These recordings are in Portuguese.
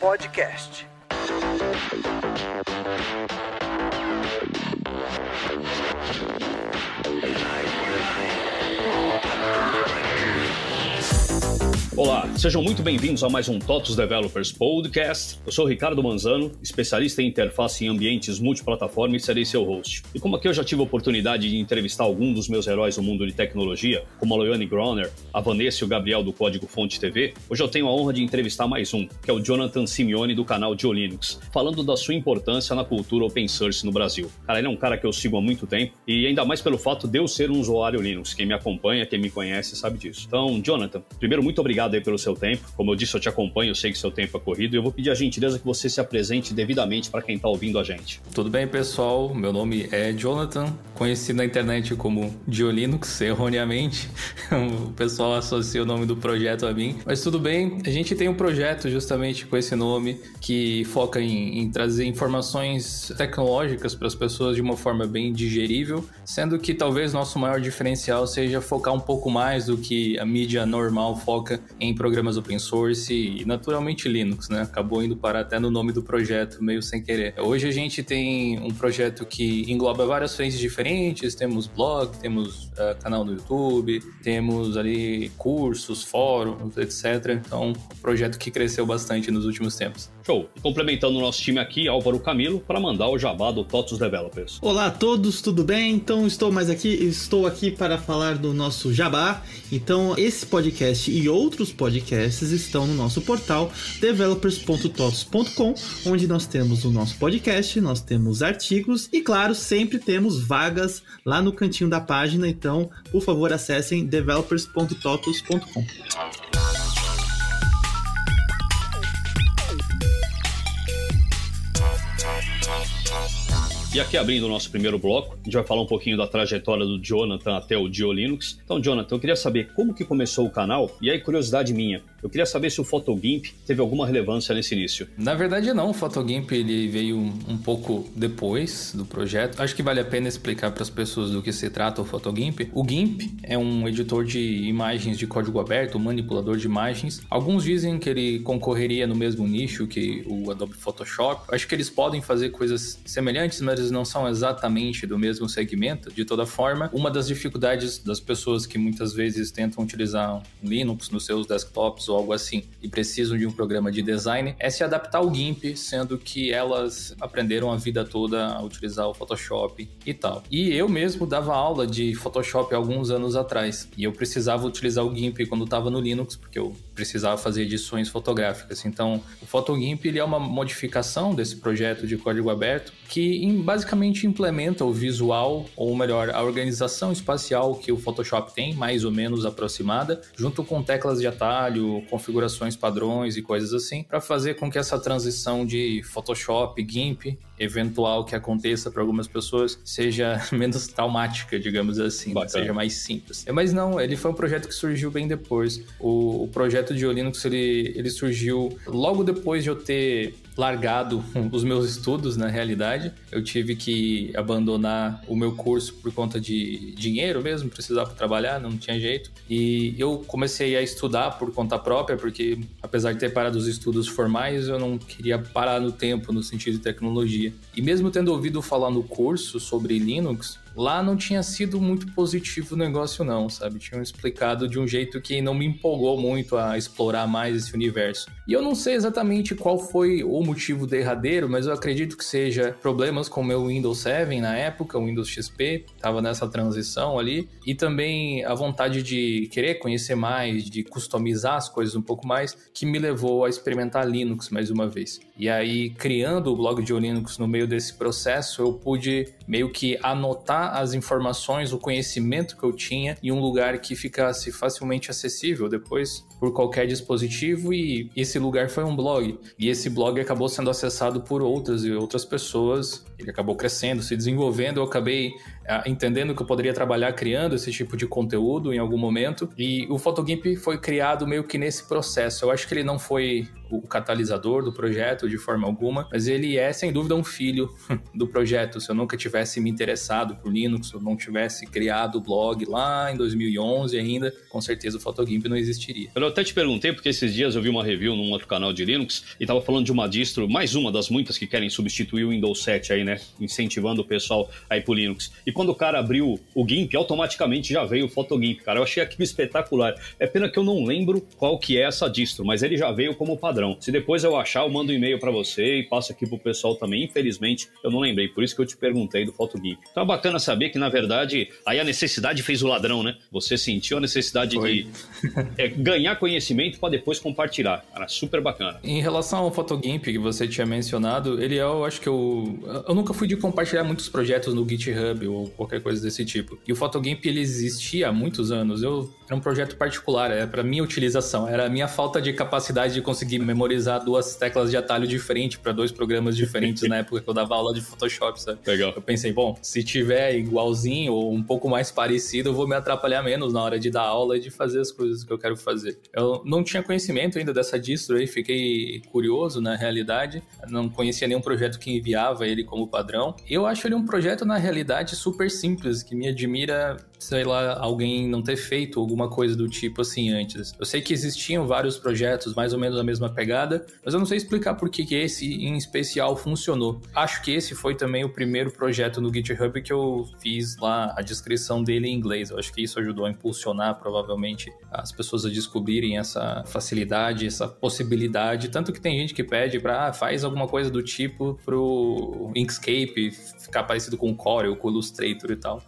Podcast. Olá, sejam muito bem-vindos a mais um TOTOS Developers Podcast. Eu sou o Ricardo Manzano, especialista em interface em ambientes multiplataforma e serei seu host. E como aqui eu já tive a oportunidade de entrevistar alguns dos meus heróis do mundo de tecnologia, como a Loiane Groner, a Vanessa e o Gabriel do Código Fonte TV, hoje eu tenho a honra de entrevistar mais um, que é o Jonathan Simeone do canal GeoLinux, falando da sua importância na cultura open source no Brasil. Cara, ele é um cara que eu sigo há muito tempo e ainda mais pelo fato de eu ser um usuário Linux. Quem me acompanha, quem me conhece sabe disso. Então, Jonathan, primeiro, muito obrigado aí pelo seu tempo. Como eu disse, eu te acompanho, eu sei que seu tempo é corrido e eu vou pedir a gentileza que você se apresente devidamente para quem está ouvindo a gente. Tudo bem, pessoal? Meu nome é Jonathan, conhecido na internet como GeoLinux, erroneamente. O pessoal associa o nome do projeto a mim. Mas tudo bem, a gente tem um projeto justamente com esse nome que foca em trazer informações tecnológicas para as pessoas de uma forma bem digerível, sendo que talvez nosso maior diferencial seja focar um pouco mais do que a mídia normal foca em programas open source e naturalmente Linux, né? Acabou indo parar até no nome do projeto, meio sem querer. Hoje a gente tem um projeto que engloba várias frentes diferentes, temos blog, temos canal no YouTube, temos ali cursos, fóruns, etc. Então, um projeto que cresceu bastante nos últimos tempos. Show! E complementando o nosso time aqui, Álvaro Camilo, para mandar o jabá do TOTOS Developers. Olá a todos, tudo bem? Então estou aqui para falar do nosso jabá. Então esse podcast e outros podcasts estão no nosso portal developers.totos.com, onde nós temos o nosso podcast, nós temos artigos e, claro, sempre temos vagas lá no cantinho da página. Então, por favor, acessem developers.totos.com. E aqui, abrindo o nosso primeiro bloco, a gente vai falar um pouquinho da trajetória do Jonathan até o GeoLinux. Então, Jonathan, eu queria saber como que começou o canal, e aí, curiosidade minha, eu queria saber se o PhotoGimp teve alguma relevância nesse início. Na verdade não, o PhotoGimp ele veio um pouco depois do projeto. Acho que vale a pena explicar para as pessoas do que se trata o PhotoGimp. O GIMP é um editor de imagens de código aberto, um manipulador de imagens. Alguns dizem que ele concorreria no mesmo nicho que o Adobe Photoshop. Acho que eles podem fazer coisas semelhantes, mas eles não são exatamente do mesmo segmento. De toda forma, uma das dificuldades das pessoas que muitas vezes tentam utilizar Linux nos seus desktops ou algo assim e precisam de um programa de design é se adaptar ao GIMP, sendo que elas aprenderam a vida toda a utilizar o Photoshop e tal. E eu mesmo dava aula de Photoshop há alguns anos atrás e eu precisava utilizar o GIMP quando estava no Linux, porque eu precisava fazer edições fotográficas. Então, o PhotoGimp ele é uma modificação desse projeto de código aberto que basicamente implementa o visual, ou melhor, a organização espacial que o Photoshop tem, mais ou menos aproximada, junto com teclas de atalho, configurações padrões e coisas assim, para fazer com que essa transição de Photoshop, GIMP, eventual que aconteça para algumas pessoas, seja menos traumática, digamos assim, seja mais simples. Mas não, ele foi um projeto que surgiu bem depois. O projeto de GeoLinux, ele surgiu logo depois de eu ter largado os meus estudos, na realidade. Eu tive que abandonar o meu curso por conta de dinheiro mesmo, precisava trabalhar, não tinha jeito. E eu comecei a estudar por conta própria, porque apesar de ter parado os estudos formais, eu não queria parar no tempo, no sentido de tecnologia. E mesmo tendo ouvido falar no curso sobre Linux, lá não tinha sido muito positivo o negócio não, sabe? Tinham explicado de um jeito que não me empolgou muito a explorar mais esse universo. E eu não sei exatamente qual foi o motivo derradeiro, mas eu acredito que seja problemas com o meu Windows 7 na época, o Windows XP, estava nessa transição ali, e também a vontade de querer conhecer mais, de customizar as coisas um pouco mais, que me levou a experimentar Linux mais uma vez. E aí, criando o blog de GeoLinux no meio desse processo, eu pude meio que anotar as informações, o conhecimento que eu tinha em um lugar que ficasse facilmente acessível depois por qualquer dispositivo, e esse lugar foi um blog. E esse blog acabou sendo acessado por outras e outras pessoas, ele acabou crescendo, se desenvolvendo, eu acabei entendendo que eu poderia trabalhar criando esse tipo de conteúdo em algum momento. E o Photogimp foi criado meio que nesse processo. Eu acho que ele não foi o catalisador do projeto de forma alguma, mas ele é, sem dúvida, um filho do projeto. Se eu nunca tivesse me interessado por Linux, se eu não tivesse criado o blog lá em 2011 ainda, com certeza o Photogimp não existiria. Eu até te perguntei, porque esses dias eu vi uma review num outro canal de Linux e tava falando de uma distro, mais uma das muitas que querem substituir o Windows 7 aí, né? Incentivando o pessoal aí pro Linux. E quando o cara abriu o GIMP, automaticamente já veio o Photogimp, cara. Eu achei aquilo espetacular. É pena que eu não lembro qual que é essa distro, mas ele já veio como padrão. Se depois eu achar, eu mando um e-mail para você e passo aqui pro pessoal também. Infelizmente, eu não lembrei, por isso que eu te perguntei do Photogimp. Então é bacana saber que, na verdade, aí a necessidade fez o ladrão, né? Você sentiu a necessidade de ganhar conhecimento para depois compartilhar. Cara, super bacana. Em relação ao Photogimp que você tinha mencionado, ele é, eu acho que eu nunca fui de compartilhar muitos projetos no GitHub ou qualquer coisa desse tipo. E o Photogimp, ele existia há muitos anos. Era um projeto particular, era para minha utilização, era a minha falta de capacidade de conseguir memorizar 2 teclas de atalho diferente para 2 programas diferentes na época que eu dava aula de Photoshop, sabe? Legal. Eu pensei, bom, se tiver igualzinho ou um pouco mais parecido, eu vou me atrapalhar menos na hora de dar aula e de fazer as coisas que eu quero fazer. Eu não tinha conhecimento ainda dessa distro aí, fiquei curioso na realidade, não conhecia nenhum projeto que enviava ele como padrão. Eu acho ele um projeto, na realidade, super simples, que me admira, sei lá, alguém não ter feito alguma coisa do tipo assim antes. Eu sei que existiam vários projetos mais ou menos a mesma pegada, mas eu não sei explicar por que esse em especial funcionou. Acho que esse foi também o primeiro projeto no GitHub que eu fiz lá a descrição dele em inglês. Eu acho que isso ajudou a impulsionar provavelmente as pessoas a descobrirem essa facilidade, essa possibilidade, tanto que tem gente que pede para faz alguma coisa do tipo pro Inkscape ficar parecido com o Corel, com o Illustrator e tal.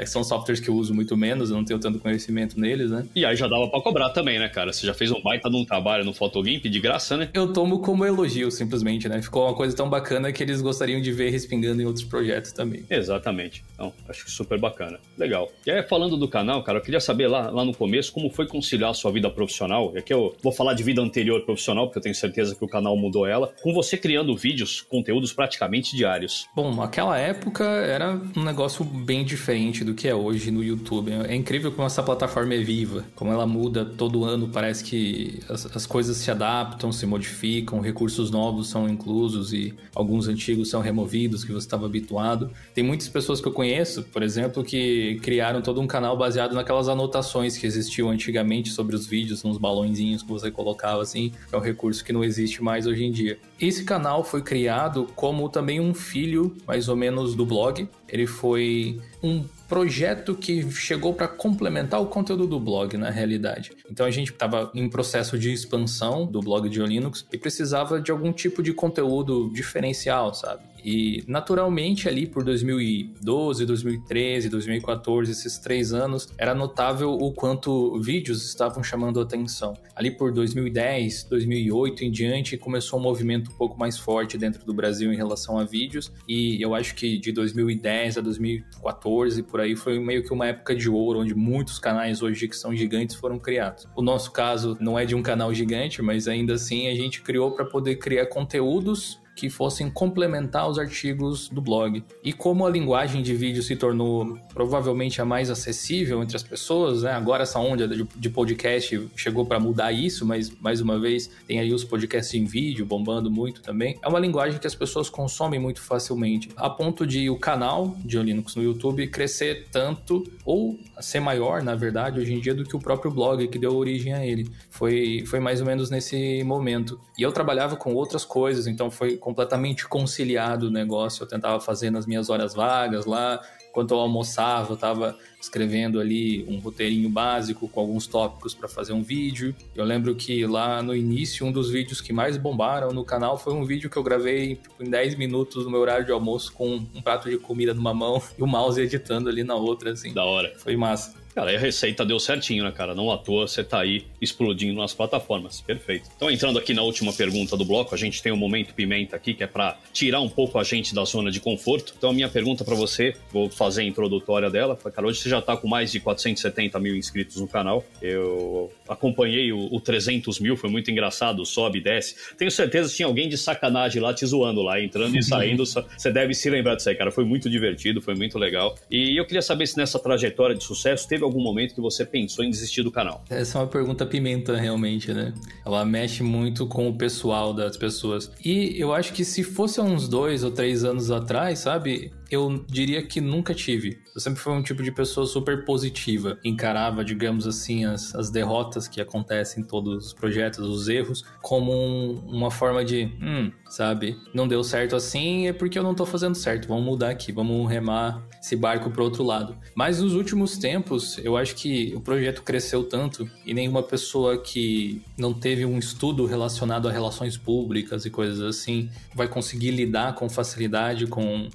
São softwares que eu uso muito menos, eu não tenho tanto conhecimento neles, né? E aí já dava pra cobrar também, né, cara? Você já fez um baita de um trabalho no Photogimp de graça, né? Eu tomo como elogio, simplesmente, né? Ficou uma coisa tão bacana que eles gostariam de ver respingando em outros projetos também. Exatamente. Então, acho que super bacana. Legal. E aí, falando do canal, cara, eu queria saber lá no começo como foi conciliar a sua vida profissional. E aqui eu vou falar de vida anterior profissional, porque eu tenho certeza que o canal mudou ela, com você criando vídeos, conteúdos praticamente diários. Bom, aquela época era um negócio bem diferente do que é hoje no YouTube. É incrível como essa plataforma é viva, como ela muda todo ano, parece que as coisas se adaptam, se modificam, recursos novos são inclusos e alguns antigos são removidos, que você estava habituado. Tem muitas pessoas que eu conheço, por exemplo, que criaram todo um canal baseado naquelas anotações que existiam antigamente sobre os vídeos, uns balõezinhos que você colocava assim, é um recurso que não existe mais hoje em dia. Esse canal foi criado como também um filho, mais ou menos, do blog. Ele foi um projeto que chegou para complementar o conteúdo do blog, na realidade. Então a gente estava em processo de expansão do blog de Linux e precisava de algum tipo de conteúdo diferencial, sabe? E naturalmente ali por 2012, 2013, 2014, esses 3 anos, era notável o quanto vídeos estavam chamando a atenção. Ali por 2010, 2008 em diante, começou um movimento um pouco mais forte dentro do Brasil em relação a vídeos, e eu acho que de 2010 a 2014, por aí, foi meio que uma época de ouro, onde muitos canais hoje que são gigantes foram criados. O nosso caso não é de um canal gigante, mas ainda assim a gente criou para poder criar conteúdos que fossem complementar os artigos do blog. E como a linguagem de vídeo se tornou provavelmente a mais acessível entre as pessoas, né? Agora essa onda de podcast chegou para mudar isso, mas mais uma vez tem aí os podcasts em vídeo bombando muito também. É uma linguagem que as pessoas consomem muito facilmente, a ponto de o canal de Linux no YouTube crescer tanto, ou ser maior, na verdade, hoje em dia, do que o próprio blog que deu origem a ele. Foi mais ou menos nesse momento. E eu trabalhava com outras coisas, então foi completamente conciliado o negócio. Eu tentava fazer nas minhas horas vagas lá, enquanto eu almoçava, eu estava escrevendo ali um roteirinho básico com alguns tópicos para fazer um vídeo. Eu lembro que lá no início, um dos vídeos que mais bombaram no canal foi um vídeo que eu gravei em 10 minutos no meu horário de almoço, com um prato de comida numa mão e o mouse editando ali na outra, assim. Da hora. Foi massa. Cara, a receita deu certinho, né, cara? Não à toa você tá aí explodindo nas plataformas. Perfeito. Então, entrando aqui na última pergunta do bloco, a gente tem o Momento Pimenta aqui, que é pra tirar um pouco a gente da zona de conforto. Então, a minha pergunta pra você, vou fazer a introdutória dela. Cara, hoje você já tá com mais de 470 mil inscritos no canal. Eu acompanhei o 300 mil, foi muito engraçado, sobe e desce. Tenho certeza que tinha alguém de sacanagem lá te zoando lá, entrando e saindo. Você deve se lembrar disso aí, cara. Foi muito divertido, foi muito legal. E eu queria saber se nessa trajetória de sucesso teve algum momento que você pensou em desistir do canal. Essa é uma pergunta pimenta, realmente, né? Ela mexe muito com o pessoal das pessoas. E eu acho que se fosse há uns 2 ou 3 anos atrás, sabe? Eu diria que nunca tive. Eu sempre fui um tipo de pessoa super positiva. Encarava, digamos assim, as derrotas que acontecem em todos os projetos, os erros, como uma forma de, sabe? Não deu certo assim, é porque eu não tô fazendo certo. Vamos mudar aqui, vamos remar esse barco pro outro lado. Mas nos últimos tempos, eu acho que o projeto cresceu tanto e nenhuma pessoa que não teve um estudo relacionado a relações públicas e coisas assim vai conseguir lidar com facilidade com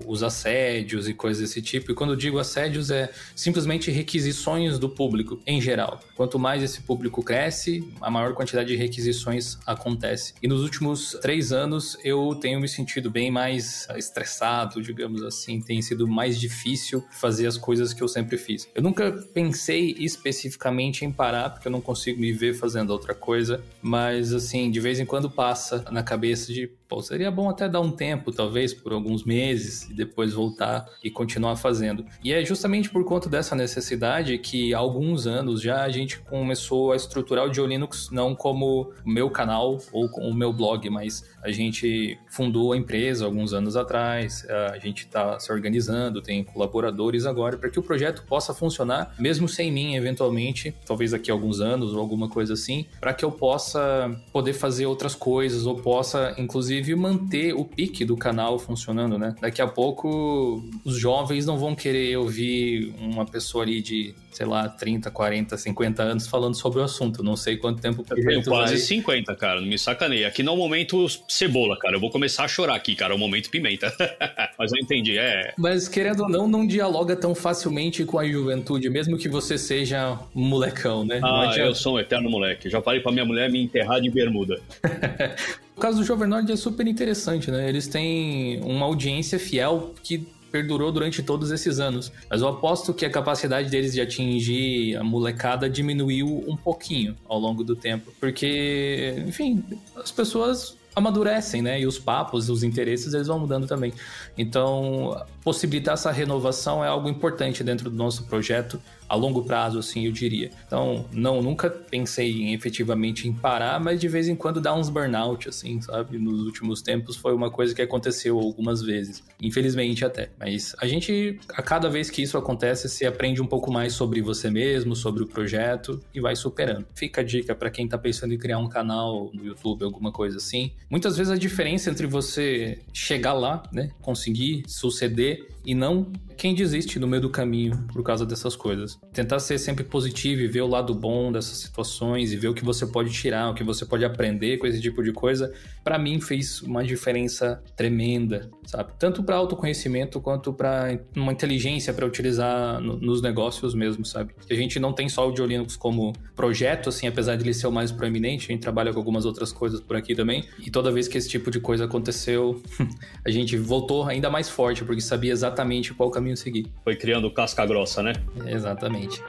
os assédios e coisas desse tipo. E quando eu digo assédios, é simplesmente requisições do público, em geral. Quanto mais esse público cresce, a maior quantidade de requisições acontece. E nos últimos 3 anos, eu tenho me sentido bem mais estressado, digamos assim. Tem sido mais difícil fazer as coisas que eu sempre fiz. Eu nunca pensei especificamente em parar, porque eu não consigo me ver fazendo outra coisa. Mas, assim, de vez em quando passa na cabeça de, pô, seria bom até dar um tempo, talvez, por alguns meses, e depois voltar e continuar fazendo. E é justamente por conta dessa necessidade que há alguns anos já a gente começou a estruturar o GeoLinux não como o meu canal ou como o meu blog, mas a gente fundou a empresa alguns anos atrás, a gente está se organizando, tem colaboradores agora, para que o projeto possa funcionar, mesmo sem mim, eventualmente, talvez daqui a alguns anos ou alguma coisa assim, para que eu possa poder fazer outras coisas ou possa, inclusive, manter o pique do canal funcionando, né? Daqui a pouco, os jovens não vão querer ouvir uma pessoa ali de, sei lá, 30, 40, 50 anos falando sobre o assunto. Não sei quanto tempo... Eu tenho quase 50, cara. Não me sacaneia. Aqui não é o momento cebola, cara. Eu vou começar a chorar aqui, cara. É o momento pimenta. Mas eu entendi, Mas, querendo ou não dialoga tão facilmente com a juventude, mesmo que você seja um molecão, né? Eu sou um eterno moleque. Já falei pra minha mulher me enterrar de bermuda. O caso do Jovem Nerd é super interessante, né? Eles têm uma audiência fiel que perdurou durante todos esses anos. Mas eu aposto que a capacidade deles de atingir a molecada diminuiu um pouquinho ao longo do tempo. Porque, enfim, as pessoas amadurecem, né? E os papos, os interesses, eles vão mudando também. Então, possibilitar essa renovação é algo importante dentro do nosso projeto, a longo prazo, assim, eu diria. Então, nunca pensei efetivamente em parar, mas de vez em quando dá uns burnout, assim, sabe? Nos últimos tempos foi uma coisa que aconteceu algumas vezes. Infelizmente até. Mas a gente, a cada vez que isso acontece, você aprende um pouco mais sobre você mesmo, sobre o projeto e vai superando. Fica a dica para quem tá pensando em criar um canal no YouTube, alguma coisa assim. Muitas vezes a diferença entre você chegar lá, né? Conseguir suceder e não quem desiste no meio do caminho por causa dessas coisas. Tentar ser sempre positivo e ver o lado bom dessas situações e ver o que você pode tirar, o que você pode aprender com esse tipo de coisa, para mim fez uma diferença tremenda, sabe? Tanto para autoconhecimento quanto para uma inteligência para utilizar nos negócios mesmo, sabe? A gente não tem só o GeoLinux como projeto, assim, apesar de ele ser o mais proeminente, a gente trabalha com algumas outras coisas por aqui também, e toda vez que esse tipo de coisa aconteceu, a gente voltou ainda mais forte, porque sabia exatamente qual caminho seguir. Foi criando casca grossa, né? Exatamente.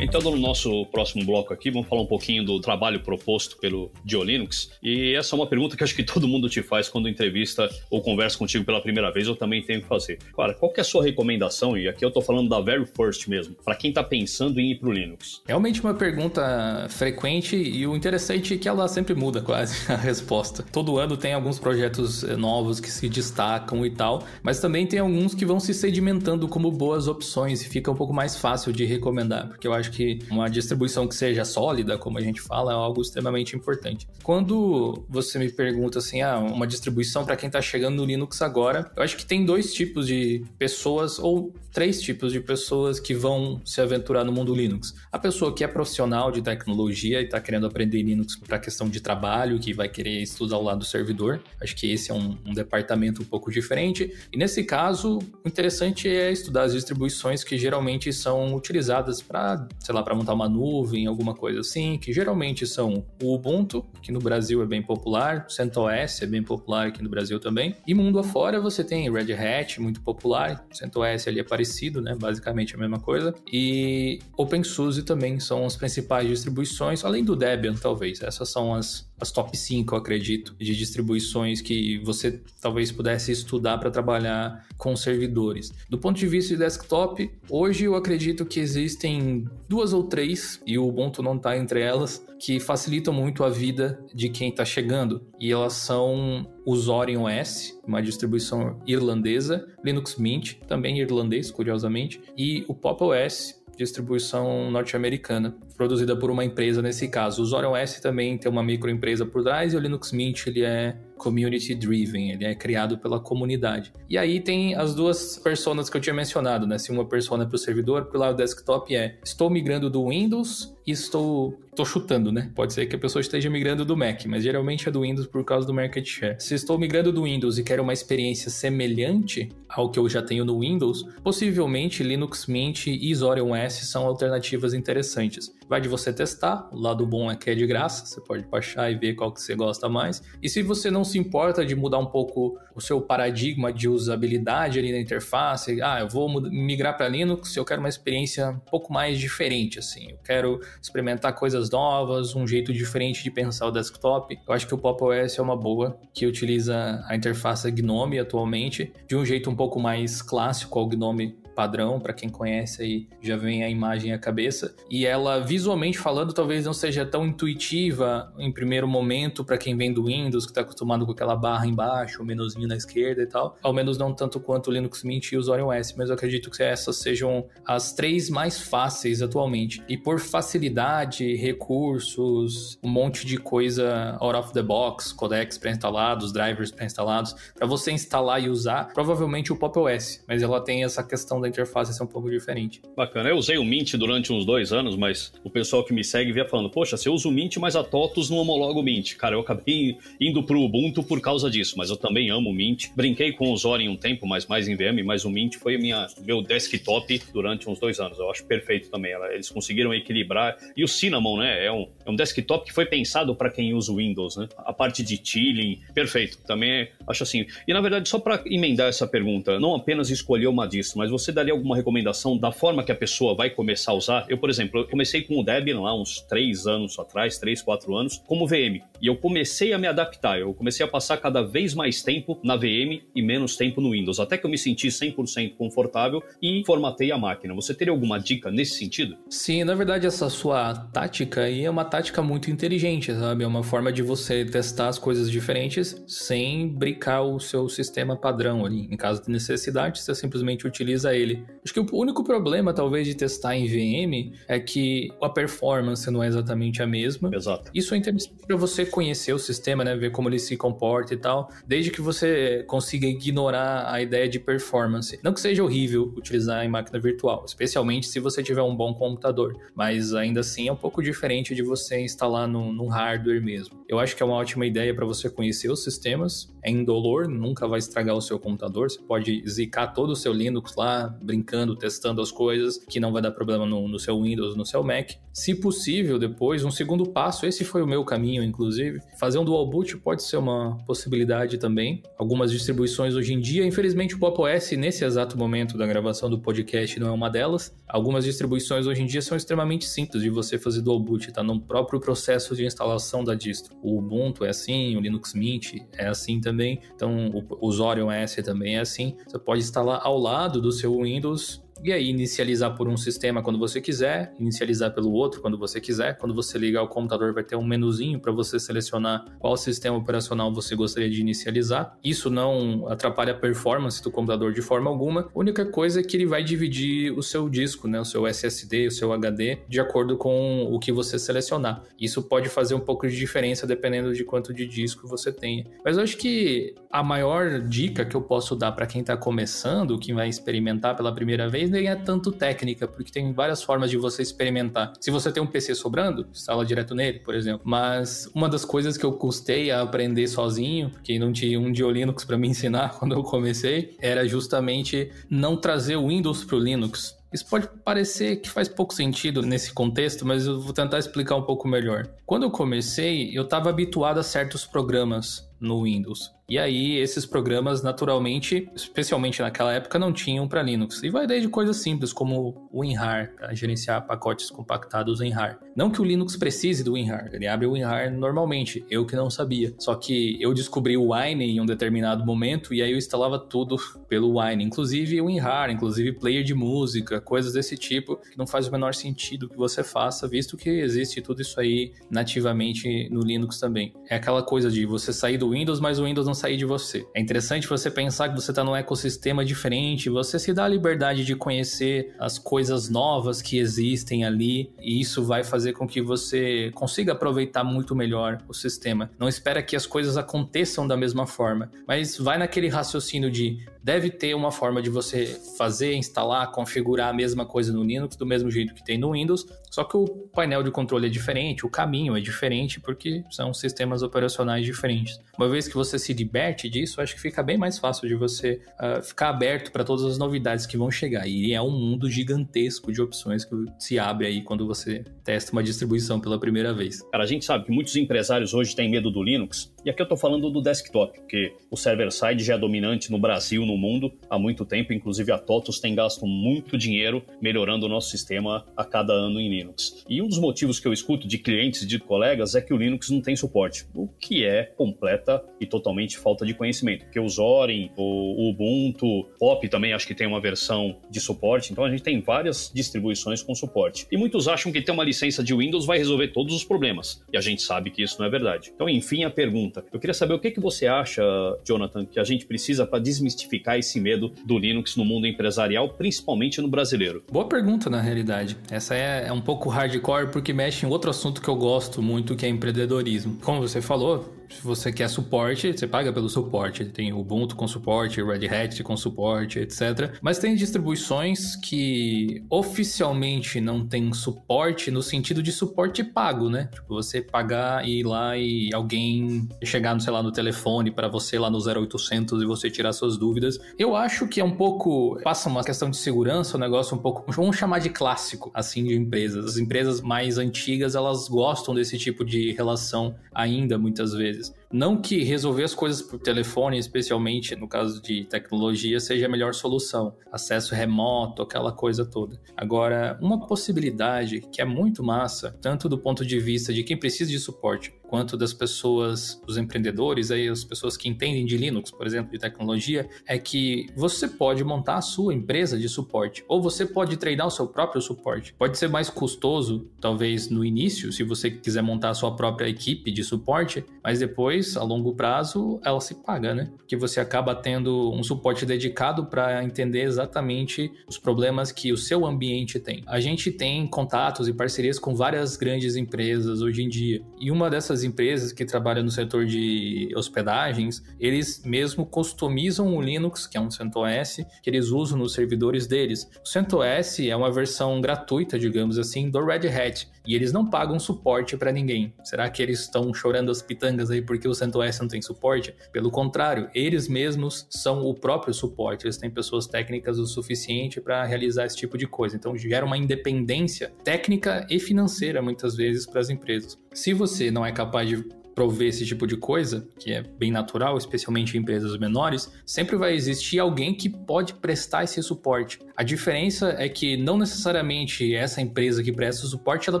Entrando no nosso próximo bloco aqui, vamos falar um pouquinho do trabalho proposto pelo GeoLinux. E essa é uma pergunta que acho que todo mundo te faz quando entrevista ou conversa contigo pela primeira vez, eu também tenho que fazer. Cara, qual que é a sua recomendação? E aqui eu tô falando da very first mesmo, para quem tá pensando em ir pro Linux. Realmente uma pergunta frequente e o interessante é que ela sempre muda quase a resposta. Todo ano tem alguns projetos novos que se destacam e tal, mas também tem alguns que vão se sedimentando como boas opções e fica um pouco mais fácil de recomendar, porque eu acho acho que uma distribuição que seja sólida, como a gente fala, é algo extremamente importante. Quando você me pergunta assim, uma distribuição para quem está chegando no Linux agora, eu acho que tem 2 tipos de pessoas, ou 3 tipos de pessoas que vão se aventurar no mundo Linux. A pessoa que é profissional de tecnologia e está querendo aprender Linux para questão de trabalho, que vai querer estudar ao lado do servidor. Acho que esse é um departamento um pouco diferente. E nesse caso, o interessante é estudar as distribuições que geralmente são utilizadas para, para montar uma nuvem, alguma coisa assim, que geralmente são o Ubuntu, que no Brasil é bem popular, o CentOS é bem popular aqui no Brasil também. E mundo afora você tem Red Hat, muito popular, o CentOS ali é parecido, né? Basicamente a mesma coisa. E OpenSUSE também são as principais distribuições, além do Debian, talvez. Essas são as top 5, eu acredito, de distribuições que você talvez pudesse estudar para trabalhar com servidores. Do ponto de vista de desktop, hoje eu acredito que existem 2 ou 3, e o Ubuntu não está entre elas, que facilitam muito a vida de quem está chegando. E elas são o Zorin OS, uma distribuição irlandesa, Linux Mint, também irlandês, curiosamente, e o Pop! OS, distribuição norte-americana, produzida por uma empresa nesse caso. O Zorin OS também tem uma microempresa por trás, e o Linux Mint ele é community driven, ele é criado pela comunidade. E aí tem as 2 personas que eu tinha mencionado, né? Se uma persona para o servidor, pelo lado desktop estou migrando do Windows e estou chutando, né? Pode ser que a pessoa esteja migrando do Mac, mas geralmente é do Windows por causa do market share. Se estou migrando do Windows e quero uma experiência semelhante ao que eu já tenho no Windows, possivelmente Linux Mint e Zorin OS são alternativas interessantes. Vai de você testar, o lado bom é que é de graça, você pode baixar e ver qual que você gosta mais. E se você não se importa de mudar um pouco o seu paradigma de usabilidade ali na interface, eu vou migrar para Linux, eu quero uma experiência um pouco mais diferente, assim. Eu quero experimentar coisas novas, um jeito diferente de pensar o desktop. Eu acho que o Pop! OS é uma boa, que utiliza a interface GNOME atualmente, de um jeito um pouco mais clássico ao GNOME padrão, para quem conhece aí já vem a imagem à cabeça, e ela visualmente falando talvez não seja tão intuitiva em primeiro momento para quem vem do Windows, que está acostumado com aquela barra embaixo, o menuzinho na esquerda e tal, ao menos não tanto quanto o Linux Mint e o Zorin OS, mas eu acredito que essas sejam as 3 mais fáceis atualmente, e por facilidade, recursos, um monte de coisa out of the box, codecs pré-instalados, drivers pré-instalados, para você instalar e usar, provavelmente o Pop! OS, mas ela tem essa questão da interface ser um pouco diferente. Bacana, eu usei o Mint durante uns 2 anos, mas o pessoal que me segue via falando, poxa, você usa o Mint, mas a TOTUS não homologa o Mint. Cara, eu acabei indo pro Ubuntu por causa disso, mas eu também amo o Mint. Brinquei com o Zorin um tempo, mas mais em VM, mas o Mint foi meu desktop durante uns 2 anos. Eu acho perfeito também, eles conseguiram equilibrar. E o Cinnamon, né, é um desktop que foi pensado para quem usa o Windows, né? A parte de tiling, perfeito. Também acho assim. E na verdade, só para emendar essa pergunta, não apenas escolher uma distro, mas você daria alguma recomendação da forma que a pessoa vai começar a usar? Eu, por exemplo, comecei com o Debian lá uns 3 anos atrás, 3, 4 anos, como VM. E eu comecei a me adaptar, eu comecei a passar cada vez mais tempo na VM e menos tempo no Windows, até que eu me senti 100% confortável e formatei a máquina. Você teria alguma dica nesse sentido? Sim, na verdade essa sua tática aí é uma tática muito inteligente, sabe? É uma forma de você testar as coisas diferentes sem brincar o seu sistema padrão ali. Em caso de necessidade, você simplesmente utiliza ele. Acho que o único problema, talvez, de testar em VM é que a performance não é exatamente a mesma. Exato. Isso é interessante para você conhecer o sistema, né? Ver como ele se comporta e tal, desde que você consiga ignorar a ideia de performance. Não que seja horrível utilizar em máquina virtual, especialmente se você tiver um bom computador, mas ainda assim é um pouco diferente de você instalar no hardware mesmo. Eu acho que é uma ótima ideia para você conhecer os sistemas, é indolor, nunca vai estragar o seu computador, você pode zicar todo o seu Linux lá, brincando, testando as coisas, que não vai dar problema no seu Windows, no seu Mac. Se possível, depois, um segundo passo, esse foi o meu caminho, inclusive, fazer um dual boot pode ser uma possibilidade também. Algumas distribuições hoje em dia, infelizmente o Pop! OS, nesse exato momento da gravação do podcast, não é uma delas. Algumas distribuições hoje em dia são extremamente simples de você fazer dual boot, tá no próprio processo de instalação da distro. O Ubuntu é assim, o Linux Mint é assim também, então o Zorin OS também é assim. Você pode instalar ao lado do seu Windows e aí inicializar por um sistema quando você quiser, inicializar pelo outro quando você quiser. Quando você ligar o computador vai ter um menuzinho para você selecionar qual sistema operacional você gostaria de inicializar. Isso não atrapalha a performance do computador de forma alguma. A única coisa é que ele vai dividir o seu disco, né, o seu SSD, o seu HD, de acordo com o que você selecionar. Isso pode fazer um pouco de diferença dependendo de quanto de disco você tenha. Mas eu acho que a maior dica que eu posso dar para quem está começando, quem vai experimentar pela primeira vez, nem é tanto técnica, porque tem várias formas de você experimentar. Se você tem um PC sobrando, instala direto nele, por exemplo. Mas uma das coisas que eu custei a aprender sozinho, porque não tinha um dia Linux para me ensinar quando eu comecei, era justamente não trazer o Windows para o Linux. Isso pode parecer que faz pouco sentido nesse contexto, mas eu vou tentar explicar um pouco melhor. Quando eu comecei, eu estava habituado a certos programas no Windows. E aí, esses programas, naturalmente, especialmente naquela época, não tinham para Linux. E vai desde coisas simples, como o WinRAR, para gerenciar pacotes compactados em RAR. Não que o Linux precise do WinRAR, ele abre o WinRAR normalmente, eu que não sabia. Só que eu descobri o Wine em um determinado momento, e aí eu instalava tudo pelo Wine, inclusive o WinRAR, inclusive player de música, coisas desse tipo, que não faz o menor sentido que você faça, visto que existe tudo isso aí nativamente no Linux também. É aquela coisa de você sair do Windows, mas o Windows não sair de você. É interessante você pensar que você está num ecossistema diferente, você se dá a liberdade de conhecer as coisas novas que existem ali, e isso vai fazer com que você consiga aproveitar muito melhor o sistema. Não espera que as coisas aconteçam da mesma forma, mas vai naquele raciocínio de deve ter uma forma de você fazer, instalar, configurar a mesma coisa no Linux do mesmo jeito que tem no Windows, só que o painel de controle é diferente, o caminho é diferente, porque são sistemas operacionais diferentes. Uma vez que você se liberte disso, acho que fica bem mais fácil de você ficar aberto para todas as novidades que vão chegar. E é um mundo gigantesco de opções que se abre aí quando você testa uma distribuição pela primeira vez. Cara, a gente sabe que muitos empresários hoje têm medo do Linux, e aqui eu tô falando do desktop, porque o server-side já é dominante no Brasil, no mundo, há muito tempo. Inclusive a TOTUS tem gasto muito dinheiro melhorando o nosso sistema a cada ano em Linux. E um dos motivos que eu escuto de clientes e de colegas é que o Linux não tem suporte, o que é completa e totalmente falta de conhecimento, porque o Zorin, o Ubuntu, Pop também acho que tem uma versão de suporte, então a gente tem várias distribuições com suporte. E muitos acham que ter uma licença de Windows vai resolver todos os problemas, e a gente sabe que isso não é verdade. Então, enfim, a pergunta. Eu queria saber o que você acha, Jonathan, que a gente precisa para desmistificar esse medo do Linux no mundo empresarial, principalmente no brasileiro. Boa pergunta, na realidade. Essa é um pouco hardcore, porque mexe em outro assunto que eu gosto muito, que é empreendedorismo. Como você falou, se você quer suporte, você paga pelo suporte. Tem o Ubuntu com suporte, Red Hat com suporte, etc. Mas tem distribuições que oficialmente não tem suporte no sentido de suporte pago, né? Tipo, você pagar e ir lá e alguém chegar, sei lá, no telefone para você lá no 0800 e você tirar suas dúvidas. Eu acho que é um pouco... Passa uma questão de segurança, um negócio um pouco... Vamos chamar de clássico, assim, de empresas. As empresas mais antigas, elas gostam desse tipo de relação ainda, muitas vezes. Não que resolver as coisas por telefone, especialmente no caso de tecnologia, seja a melhor solução. Acesso remoto, aquela coisa toda. Agora, uma possibilidade que é muito massa, tanto do ponto de vista de quem precisa de suporte, quanto das pessoas, dos empreendedores, aí, as pessoas que entendem de Linux, por exemplo, de tecnologia, é que você pode montar a sua empresa de suporte, ou você pode treinar o seu próprio suporte. Pode ser mais custoso, talvez no início, se você quiser montar a sua própria equipe de suporte, mas depois, a longo prazo, ela se paga, né? Porque você acaba tendo um suporte dedicado para entender exatamente os problemas que o seu ambiente tem. A gente tem contatos e parcerias com várias grandes empresas hoje em dia, e uma dessas empresas que trabalham no setor de hospedagens, eles mesmo customizam o Linux, que é um CentOS, que eles usam nos servidores deles. O CentOS é uma versão gratuita, digamos assim, do Red Hat, e eles não pagam suporte para ninguém. Será que eles estão chorando as pitangas aí porque o CentOS não tem suporte? Pelo contrário, eles mesmos são o próprio suporte, eles têm pessoas técnicas o suficiente para realizar esse tipo de coisa. Então gera uma independência técnica e financeira, muitas vezes, para as empresas. Se você não é capaz de prover esse tipo de coisa, que é bem natural, especialmente em empresas menores, sempre vai existir alguém que pode prestar esse suporte. A diferença é que não necessariamente essa empresa que presta o suporte, ela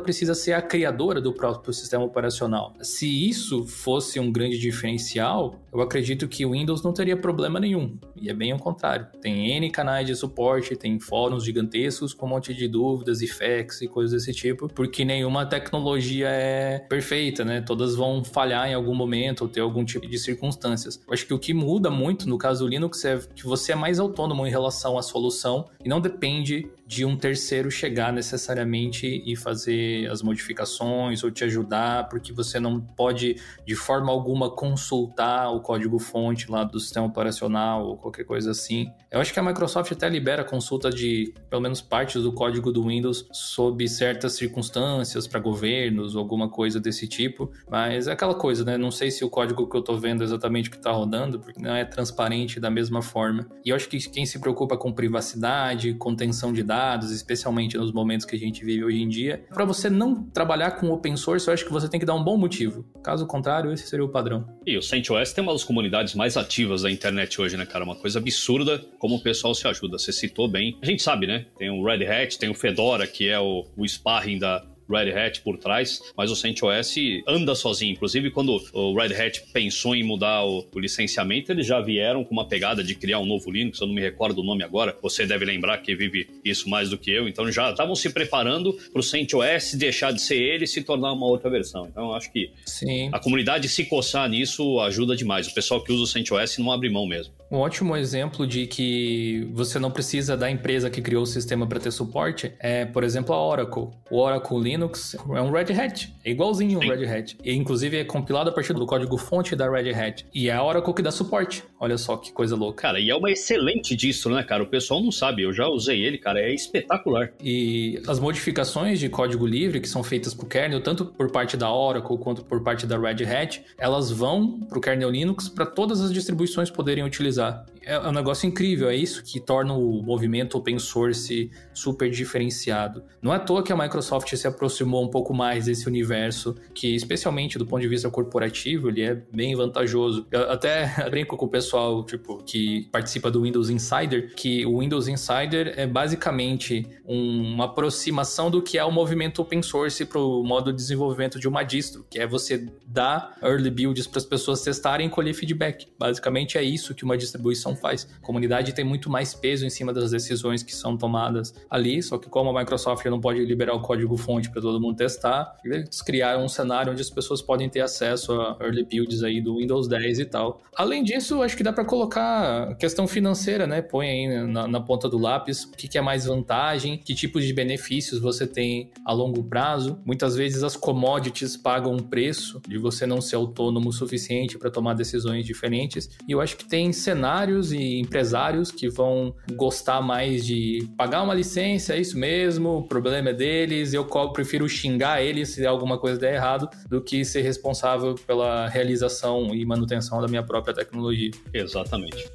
precisa ser a criadora do próprio sistema operacional. Se isso fosse um grande diferencial, eu acredito que o Windows não teria problema nenhum E é bem ao contrário. Tem N canais de suporte, tem fóruns gigantescos com um monte de dúvidas e facts e coisas desse tipo, porque nenhuma tecnologia é perfeita, né? Todas vão falhar em algum momento ou ter algum tipo de circunstâncias. Eu acho que o que muda muito no caso do Linux é que você é mais autônomo em relação à solução e não depende de um terceiro chegar necessariamente e fazer as modificações ou te ajudar, porque você não pode de forma alguma consultar o código-fonte lá do sistema operacional ou qualquer coisa assim. Eu acho que a Microsoft até libera a consulta de pelo menos partes do código do Windows sob certas circunstâncias para governos ou alguma coisa desse tipo, mas é aquela coisa, né? Não sei se o código que eu tô vendo é exatamente o que tá rodando, porque não é transparente da mesma forma. E eu acho que quem se preocupa com privacidade, contenção de dados, especialmente nos momentos que a gente vive hoje em dia, para você não trabalhar com open source, eu acho que você tem que dar um bom motivo. Caso contrário, esse seria o padrão. E o CentOS tem uma das comunidades mais ativas da internet hoje, né, cara? Uma coisa absurda como o pessoal se ajuda. Você citou bem. A gente sabe, né? Tem o Red Hat, tem o Fedora, que é o sparring da Red Hat por trás, mas o CentOS anda sozinho. Inclusive, quando o Red Hat pensou em mudar o licenciamento, eles já vieram com uma pegada de criar um novo Linux, eu não me recordo o nome agora, você deve lembrar que vive isso mais do que eu, então já estavam se preparando para o CentOS deixar de ser ele e se tornar uma outra versão. Então, eu acho que Sim. A comunidade se coçar nisso ajuda demais. O pessoal que usa o CentOS não abre mão mesmo. Um ótimo exemplo de que você não precisa da empresa que criou o sistema para ter suporte é, por exemplo, a Oracle. O Oracle Linux é um Red Hat, é igualzinho um Red Hat. E, inclusive, é compilado a partir do código-fonte da Red Hat. E é a Oracle que dá suporte. Olha só que coisa louca. Cara, e é uma excelente distro, né, cara? O pessoal não sabe, eu já usei ele, cara, é espetacular. E as modificações de código livre que são feitas para o kernel, tanto por parte da Oracle quanto por parte da Red Hat, elas vão para o kernel Linux para todas as distribuições poderem utilizar. É um negócio incrível, é isso que torna o movimento open source super diferenciado. Não é à toa que a Microsoft se aproximou um pouco mais desse universo, que especialmente do ponto de vista corporativo, ele é bem vantajoso. Eu até brinco com o pessoal que participa do Windows Insider, que o Windows Insider é basicamente uma aproximação do que é o movimento open source para o modo de desenvolvimento de uma distro, que é você dar early builds para as pessoas testarem e colher feedback. Basicamente é isso que uma distribuição faz. A comunidade tem muito mais peso em cima das decisões que são tomadas ali, só que como a Microsoft não pode liberar o código-fonte para todo mundo testar, eles criaram um cenário onde as pessoas podem ter acesso a early builds aí do Windows 10 e tal. Além disso, acho que dá para colocar a questão financeira, né? Põe aí na ponta do lápis o que é mais vantagem, que tipos de benefícios você tem a longo prazo. Muitas vezes as commodities pagam um preço de você não ser autônomo o suficiente para tomar decisões diferentes, e eu acho que tem cenários e empresários que vão gostar mais de pagar uma licença, é isso mesmo, o problema é deles, eu prefiro xingar eles se alguma coisa der errado, do que ser responsável pela realização e manutenção da minha própria tecnologia. Exatamente.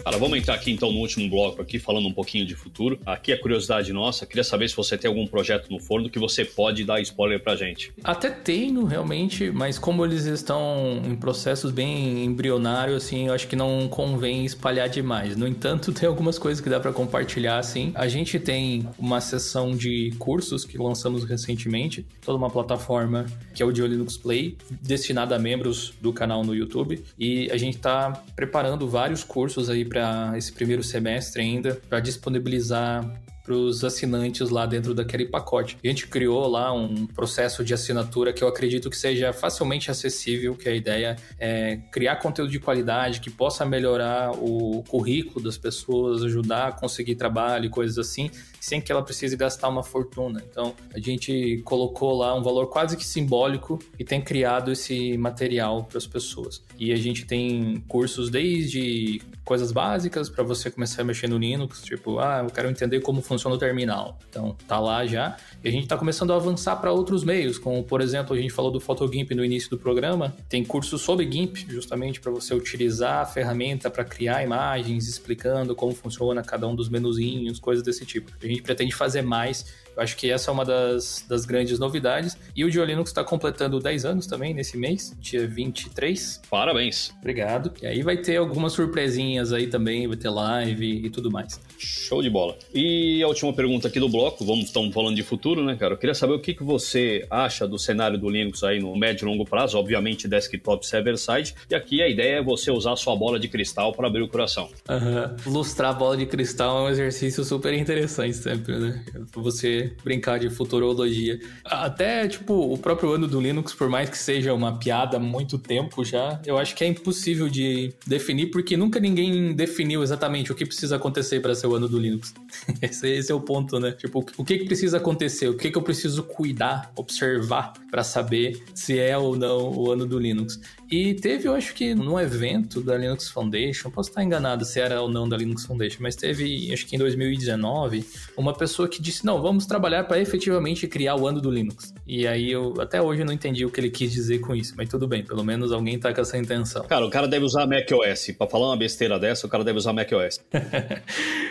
Cara, vamos entrar aqui então no último bloco aqui, falando um pouquinho de futuro. Aqui é curiosidade nossa, queria saber se você tem algum projeto no forno que você pode dar spoiler pra gente. Até tenho, realmente, mas como eles estão em processos bem embrionários, assim, eu acho que não convém espalhar demais. No entanto, tem algumas coisas que dá pra compartilhar, assim. A gente tem uma seção de cursos que lançamos recentemente, toda uma plataforma que é o Linux Play, destinada a membros do canal no YouTube, e a gente tá preparando vários cursos aí para esse primeiro semestre ainda, para disponibilizar para os assinantes lá dentro daquele pacote. A gente criou lá um processo de assinatura que eu acredito que seja facilmente acessível, que a ideia é criar conteúdo de qualidade, que possa melhorar o currículo das pessoas, ajudar a conseguir trabalho e coisas assim, sem que ela precise gastar uma fortuna. Então, a gente colocou lá um valor quase que simbólico e tem criado esse material para as pessoas. E a gente tem cursos desde coisas básicas para você começar a mexer no Linux, tipo, eu quero entender como funciona o terminal. Então, tá lá já. E a gente tá começando a avançar para outros meios, como, por exemplo, a gente falou do PhotoGimp no início do programa. Tem cursos sobre GIMP, justamente para você utilizar a ferramenta para criar imagens, explicando como funciona cada um dos menuzinhos, coisas desse tipo. A gente pretende fazer mais. Eu Acho que essa é uma das grandes novidades. E o Linux está completando 10 anos também nesse mês, dia 23. Parabéns. Obrigado. E aí vai ter algumas surpresinhas aí também, vai ter live e tudo mais. Show de bola. E a última pergunta aqui do bloco, estamos falando de futuro, né, cara? Eu queria saber o que você acha do cenário do Linux aí no médio e longo prazo, obviamente desktop server-side, e aqui a ideia é você usar a sua bola de cristal para abrir o coração. Lustrar a bola de cristal é um exercício super interessante sempre, né? Você brincar de futurologia. Até, o próprio ano do Linux, por mais que seja uma piada há muito tempo já, eu acho que é impossível de definir, porque nunca ninguém definiu exatamente o que precisa acontecer para ser o ano do Linux. Esse é o ponto, né? O que precisa acontecer? O que eu preciso cuidar, observar para saber se é ou não o ano do Linux? E teve, eu acho que num evento da Linux Foundation, posso estar enganado se era ou não da Linux Foundation, mas teve, acho que em 2019, uma pessoa que disse, não, vamos trabalhar para efetivamente criar o ano do Linux. E aí eu até hoje não entendi o que ele quis dizer com isso, mas tudo bem, pelo menos alguém tá com essa intenção. Cara, o cara deve usar macOS. Para falar uma besteira dessa, o cara deve usar macOS.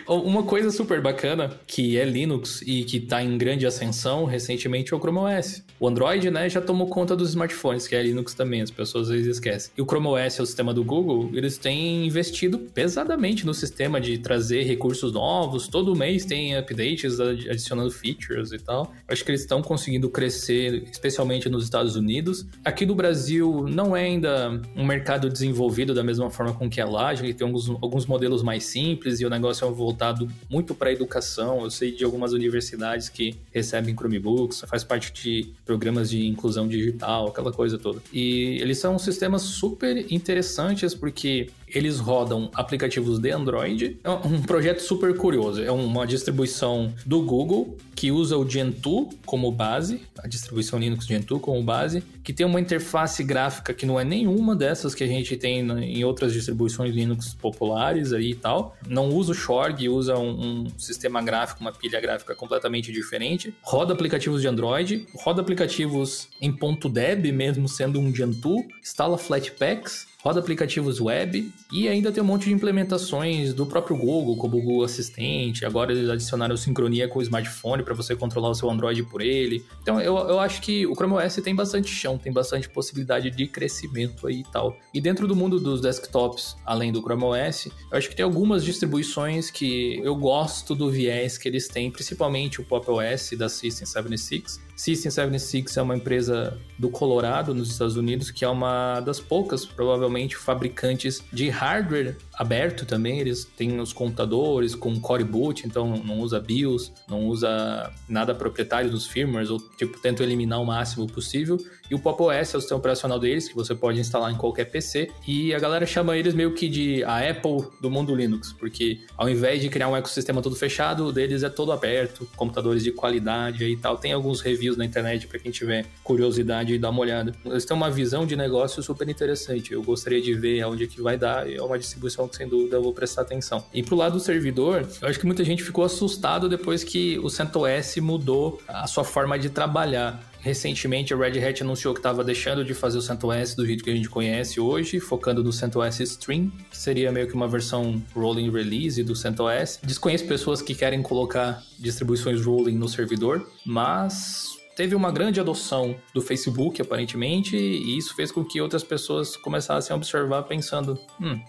Uma coisa super bacana que é Linux e que tá em grande ascensão recentemente é o Chrome OS. O Android, né, já tomou conta dos smartphones, que é Linux também, as pessoas às vezes esquecem. E o Chrome OS é o sistema do Google, eles têm investido pesadamente no sistema de trazer recursos novos, todo mês tem updates adicionando features e tal. Acho que eles estão conseguindo crescer, especialmente nos Estados Unidos. Aqui no Brasil não é ainda um mercado desenvolvido da mesma forma com que é lá, a gente tem alguns modelos mais simples e o negócio é voltado muito para a educação. Eu sei de algumas universidades que recebem Chromebooks, faz parte de programas de inclusão digital, aquela coisa toda. E eles são sistemas super interessantes porque eles rodam aplicativos de Android. É um projeto super curioso. É uma distribuição do Google que usa o Gentoo como base, a distribuição Linux Gentoo como base, que tem uma interface gráfica que não é nenhuma dessas que a gente tem em outras distribuições Linux populares aí e tal. Não usa o Xorg, usa um sistema gráfico, uma pilha gráfica completamente diferente. Roda aplicativos de Android, roda aplicativos em .deb mesmo sendo um Gentoo, instala Flatpaks, roda aplicativos web e ainda tem um monte de implementações do próprio Google, como o Google Assistente. Agora eles adicionaram sincronia com o smartphone para você controlar o seu Android por ele. Então eu acho que o Chrome OS tem bastante chão, tem bastante possibilidade de crescimento aí e tal. E dentro do mundo dos desktops, além do Chrome OS, eu acho que tem algumas distribuições que eu gosto do viés que eles têm, principalmente o Pop OS da System76. System76 é uma empresa do Colorado, nos Estados Unidos, que é uma das poucas, provavelmente, fabricantes de hardware aberto também. Eles têm os computadores com Core Boot, então não usa BIOS, não usa nada proprietário dos firmwares, ou tentam eliminar o máximo possível. E o Pop OS é o sistema operacional deles, que você pode instalar em qualquer PC. E a galera chama eles meio que de a Apple do mundo Linux, porque ao invés de criar um ecossistema todo fechado, o deles é todo aberto, computadores de qualidade e tal. Tem alguns reviews na internet para quem tiver curiosidade e dar uma olhada. Eles têm uma visão de negócio super interessante. Eu gostaria de ver aonde é que vai dar. É uma distribuição que, sem dúvida, eu vou prestar atenção. E pro lado do servidor, eu acho que muita gente ficou assustado depois que o CentOS mudou a sua forma de trabalhar. Recentemente, a Red Hat anunciou que estava deixando de fazer o CentOS do jeito que a gente conhece hoje, focando no CentOS Stream, que seria meio que uma versão rolling release do CentOS. Desconheço pessoas que querem colocar distribuições rolling no servidor, mas teve uma grande adoção do Facebook, aparentemente, e isso fez com que outras pessoas começassem a observar pensando,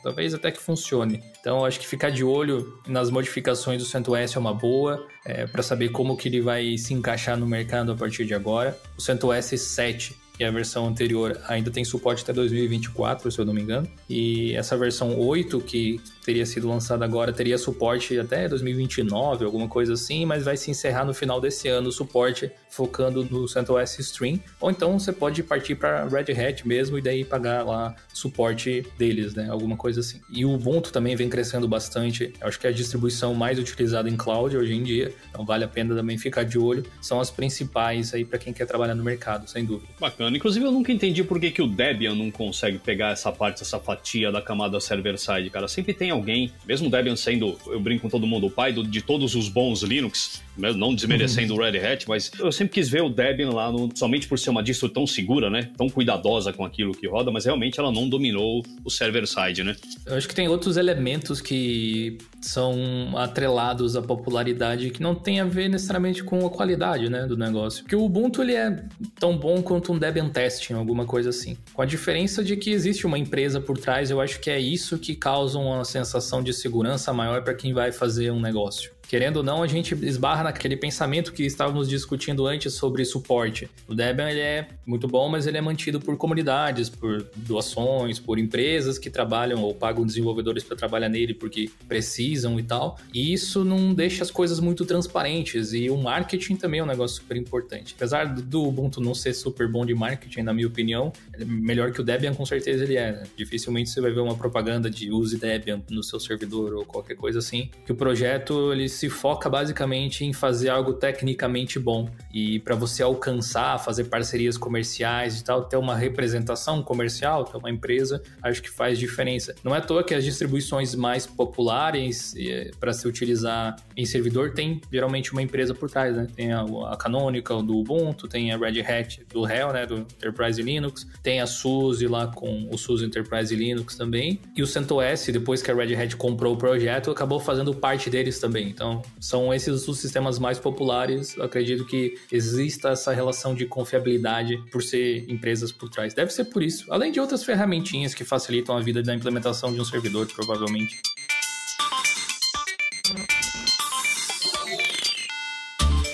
talvez até que funcione. Então, acho que ficar de olho nas modificações do CentOS é uma boa, para saber como que ele vai se encaixar no mercado a partir de agora. O CentOS 7, que é a versão anterior, ainda tem suporte até 2024, se eu não me engano. E essa versão 8, que teria sido lançada agora, teria suporte até 2029, alguma coisa assim, mas vai se encerrar no final desse ano o suporte, focando no CentOS Stream. Ou então você pode partir para Red Hat mesmo e daí pagar lá suporte deles, né? Alguma coisa assim. E o Ubuntu também vem crescendo bastante. Eu acho que é a distribuição mais utilizada em cloud hoje em dia, então vale a pena também ficar de olho. São as principais aí para quem quer trabalhar no mercado, sem dúvida. Bacana. Inclusive, eu nunca entendi por que o Debian não consegue pegar essa parte, essa fatia da camada server-side, cara. Sempre tem alguém, mesmo o Debian sendo, eu brinco com todo mundo, o pai de todos os bons Linux, não desmerecendo o Red Hat, mas eu sempre quis ver o Debian lá, somente por ser uma distro tão segura, né? Tão cuidadosa com aquilo que roda, mas realmente ela não dominou o server-side, né? Eu acho que tem outros elementos que são atrelados à popularidade que não tem a ver necessariamente com a qualidade, né, do negócio. Porque o Ubuntu, ele é tão bom quanto um Debian Testing, alguma coisa assim. Com a diferença de que existe uma empresa por trás, eu acho que é isso que causa uma sensação de segurança maior para quem vai fazer um negócio. Querendo ou não, a gente esbarra naquele pensamento que estávamos discutindo antes sobre suporte. O Debian, ele é muito bom, mas ele é mantido por comunidades, por doações, por empresas que trabalham ou pagam desenvolvedores para trabalhar nele porque precisam e tal. E isso não deixa as coisas muito transparentes. E o marketing também é um negócio super importante. Apesar do Ubuntu não ser super bom de marketing, na minha opinião, é melhor que o Debian, com certeza ele é. Dificilmente você vai ver uma propaganda de use Debian no seu servidor ou qualquer coisa assim. Que o projeto, ele se foca basicamente em fazer algo tecnicamente bom. E para você alcançar, fazer parcerias comerciais e tal, ter uma representação comercial, ter uma empresa, acho que faz diferença. Não é à toa que as distribuições mais populares para se utilizar em servidor tem geralmente uma empresa por trás, né? Tem a Canonical do Ubuntu, tem a Red Hat do Hell, né? Do Enterprise Linux, tem a SUSE lá com o SUSE Enterprise Linux também. E o CentOS, depois que a Red Hat comprou o projeto, acabou fazendo parte deles também. Então, são esses os sistemas mais populares. Eu acredito que exista essa relação de confiabilidade por ser empresas por trás. Deve ser por isso. Além de outras ferramentinhas que facilitam a vida da implementação de um servidor, provavelmente.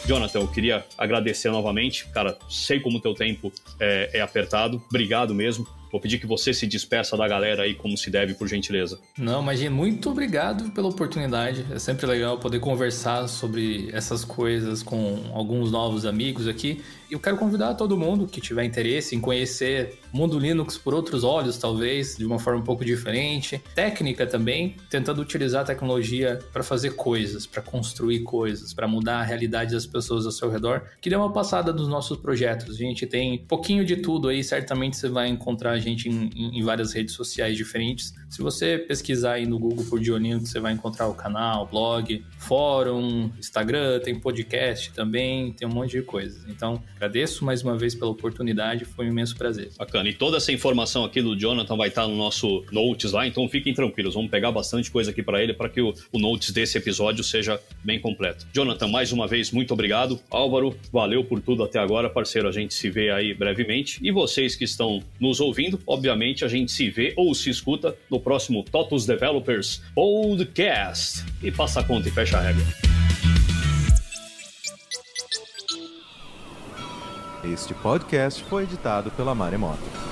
Jonathan, eu queria agradecer novamente. Cara, sei como o teu tempo é apertado. Obrigado mesmo. Vou pedir que você se despeça da galera aí como se deve, por gentileza. Não, imagina, muito obrigado pela oportunidade. É sempre legal poder conversar sobre essas coisas com alguns novos amigos aqui. E eu quero convidar todo mundo que tiver interesse em conhecer o mundo Linux por outros olhos, talvez, de uma forma um pouco diferente. Técnica também, tentando utilizar a tecnologia para fazer coisas, para construir coisas, para mudar a realidade das pessoas ao seu redor. Que dê uma passada nos nossos projetos. A gente tem um pouquinho de tudo aí, certamente você vai encontrar a gente em várias redes sociais diferentes. Se você pesquisar aí no Google por Diolinux, você vai encontrar o canal, blog, fórum, Instagram, tem podcast também, tem um monte de coisas. Então, agradeço mais uma vez pela oportunidade, foi um imenso prazer. Bacana, e toda essa informação aqui do Jonathan vai estar no nosso Notes lá, então fiquem tranquilos, vamos pegar bastante coisa aqui para ele, para que o Notes desse episódio seja bem completo. Jonathan, mais uma vez, muito obrigado. Álvaro, valeu por tudo até agora, parceiro, a gente se vê aí brevemente. E vocês que estão nos ouvindo, obviamente a gente se vê ou se escuta no próximo TOTUS Developers Podcast. E passa a conta e fecha a regra. Este podcast foi editado pela Maremoto.